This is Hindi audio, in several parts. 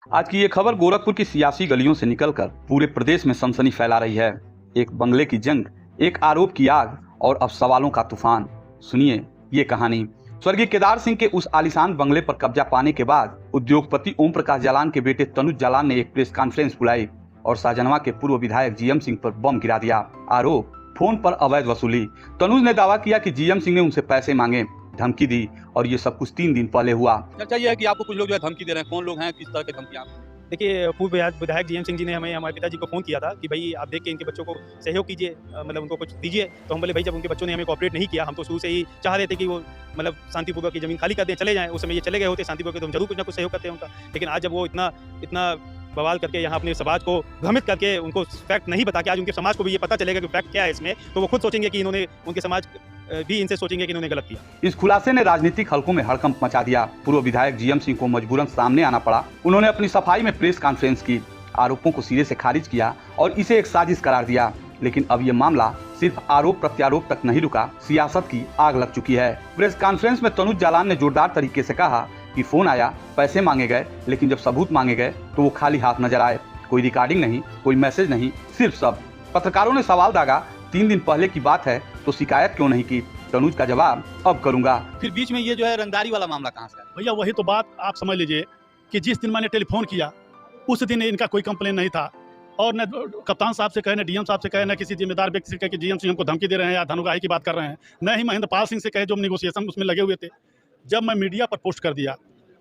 आज की ये खबर गोरखपुर की सियासी गलियों से निकलकर पूरे प्रदेश में सनसनी फैला रही है। एक बंगले की जंग, एक आरोप की आग और अब सवालों का तूफान। सुनिए ये कहानी। स्वर्गीय केदार सिंह के उस आलीशान बंगले पर कब्जा पाने के बाद उद्योगपति ओम प्रकाश जालान के बेटे तनुज जालान ने एक प्रेस कॉन्फ्रेंस बुलाई और शाहजनवा के पूर्व विधायक जीएम सिंह पर बम गिरा दिया। आरोप, फोन पर अवैध वसूली। तनुज ने दावा किया कि जीएम सिंह ने उनसे पैसे मांगे, धमकी दी और ये सब कुछ 3 दिन पहले हुआ। चर्चा ये है कि आपको कुछ लोग जो है धमकी दे रहे हैं। कौन लोग हैं, किस तरह की धमकियां? देखिए, पूर्व विधायक जीएम सिंह जी ने हमारे पिताजी को फ़ोन किया था कि भाई आप देख के इनके बच्चों को सहयोग कीजिए, मतलब उनको कुछ दीजिए। तो हम बोले भाई जब उनके बच्चों ने हमें कोऑपरेट नहीं किया, हम तो शुरू से ही चाह रहे थे कि वो मतलब शांतिपूर्वक की ज़मीन खाली कर दें, चले जाएँ। उस समय ये चले गए होते शांतिपूर्वक, तो हम जरूर कुछ ना कुछ सहयोग करते हैं उनका। लेकिन आज जब वो इतना बवाल करके यहाँ अपने समाज को भ्रमित करके उनको फैक्ट नहीं बता के आज उनके समाज को भी ये पता चलेगा कि फैक्ट क्या है इसमें, तो वो खुद सोचेंगे कि इन्होंने, उनके समाज भी इनसे सोचेंगे कि इन्होंने गलत किया। इस खुलासे ने राजनीतिक हलकों में हड़कंप मचा दिया। पूर्व विधायक जीएम सिंह को मजबूरन सामने आना पड़ा। उन्होंने अपनी सफाई में प्रेस कॉन्फ्रेंस की, आरोपों को सिरे से खारिज किया और इसे एक साजिश करार दिया। लेकिन अब ये मामला सिर्फ आरोप प्रत्यारोप तक नहीं रुका, सियासत की आग लग चुकी है। प्रेस कॉन्फ्रेंस में तनुज जालान ने जोरदार तरीके से कहा कि फोन आया, पैसे मांगे गए, लेकिन जब सबूत मांगे गए तो वो खाली हाथ नजर आए। कोई रिकॉर्डिंग नहीं, कोई मैसेज नहीं, सिर्फ सब। पत्रकारों ने सवाल दागा, 3 दिन पहले की बात है तो शिकायत क्यों नहीं की? तनुज का जवाब अब करूंगा। फिर बीच में ये जो है रंगदारी वाला मामला कहाँ से आया? भैया वही तो बात आप समझ लीजिए कि जिस दिन मैंने टेलीफोन किया उस दिन इनका कोई कंप्लेन नहीं था, और न कप्तान साहब से कहे, न डीएम साहब से कहे, न किसी जिम्मेदार व्यक्ति से कहे कि जीएम सिंह हमको धमकी दे रहे हैं या धनुगाही की बात कर रहे हैं, न ही महेंद्र पाल सिंह से कहे जो नेगोशिएशन उसमें लगे हुए थे। जब मैं मीडिया पर पोस्ट कर दिया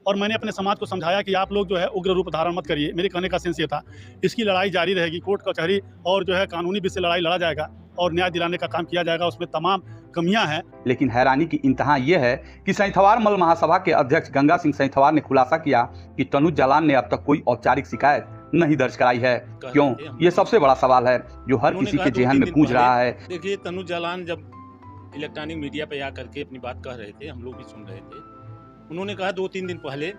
और मैंने अपने समाज को समझाया कि आप लोग जो है उग्र रूप धारण मत करिए, मेरे कहने का सेंस ये था इसकी लड़ाई जारी रहेगी, कोर्ट कचहरी और जो है कानूनी विधि से लड़ाई लड़ा जाएगा और न्याय दिलाने का काम किया जाएगा, उसमें तमाम कमियां हैं। लेकिन हैरानी की इंतहा यह है कि सैंथवार मल महासभा के अध्यक्ष गंगा सिंह सैंथवार ने खुलासा किया कि तनुज जालान ने अब तक कोई औपचारिक शिकायत नहीं दर्ज कराई है। क्यों? ये सबसे बड़ा सवाल है जो हर किसी के जेहन में गूंज रहा है। देखिए, तनुज जालान जब इलेक्ट्रॉनिक मीडिया पे आकर के अपनी बात कह रहे थे, हम लोग भी सुन रहे थे। उन्होंने कहा 2-3 दिन पहले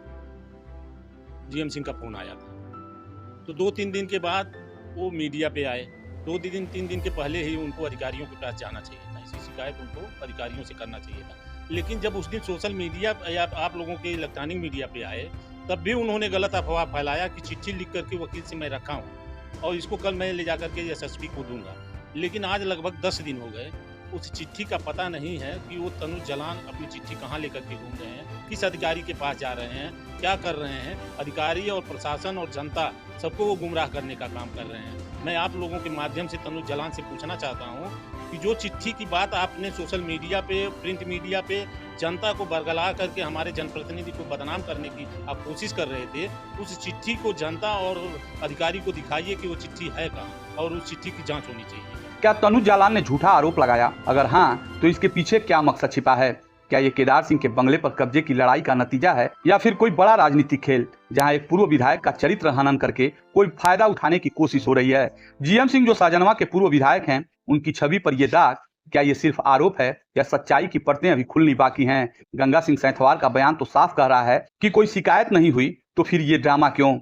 जीएम सिंह का फोन आया था, तो 2-3 दिन के बाद वो मीडिया पे आए। 2-3 दिन के पहले ही उनको अधिकारियों के पास जाना चाहिए था, इसी शिकायत उनको अधिकारियों से करना चाहिए था। लेकिन जब उस दिन सोशल मीडिया या आप लोगों के इलेक्ट्रॉनिक मीडिया पे आए, तब भी उन्होंने गलत अफवाह फैलाया कि चिट्ठी लिख करके वकील से मैं रखा हूँ और इसको कल मैं ले जाकर के एसएसपी को दूंगा। लेकिन आज लगभग 10 दिन हो गए, उस चिट्ठी का पता नहीं है कि वो तनुज जालान अपनी चिट्ठी कहाँ लेकर के घूम रहे हैं, किस अधिकारी के पास जा रहे हैं, क्या कर रहे हैं। अधिकारी और प्रशासन और जनता सबको वो गुमराह करने का काम कर रहे हैं। मैं आप लोगों के माध्यम से तनुज जालान से पूछना चाहता हूँ कि जो चिट्ठी की बात आपने सोशल मीडिया पे, प्रिंट मीडिया पे जनता को बरगला करके हमारे जनप्रतिनिधि को बदनाम करने की आप कोशिश कर रहे थे, उस चिट्ठी को जनता और अधिकारी को दिखाइए कि वो चिट्ठी है कहाँ और उस चिट्ठी की जाँच होनी चाहिए। क्या तनुज जालान ने झूठा आरोप लगाया? अगर हाँ, तो इसके पीछे क्या मकसद छिपा है? क्या ये केदार सिंह के बंगले पर कब्जे की लड़ाई का नतीजा है या फिर कोई बड़ा राजनीतिक खेल जहां एक पूर्व विधायक का चरित्र हनन करके कोई फायदा उठाने की कोशिश हो रही है? जीएम सिंह जो शाहजनवा के पूर्व विधायक हैं, उनकी छवि पर ये दाग, क्या ये सिर्फ आरोप है या सच्चाई की परतें अभी खुलनी बाकी हैं? गंगा सिंह सैंथवार का बयान तो साफ कह रहा है कि कोई शिकायत नहीं हुई, तो फिर ये ड्रामा क्यों?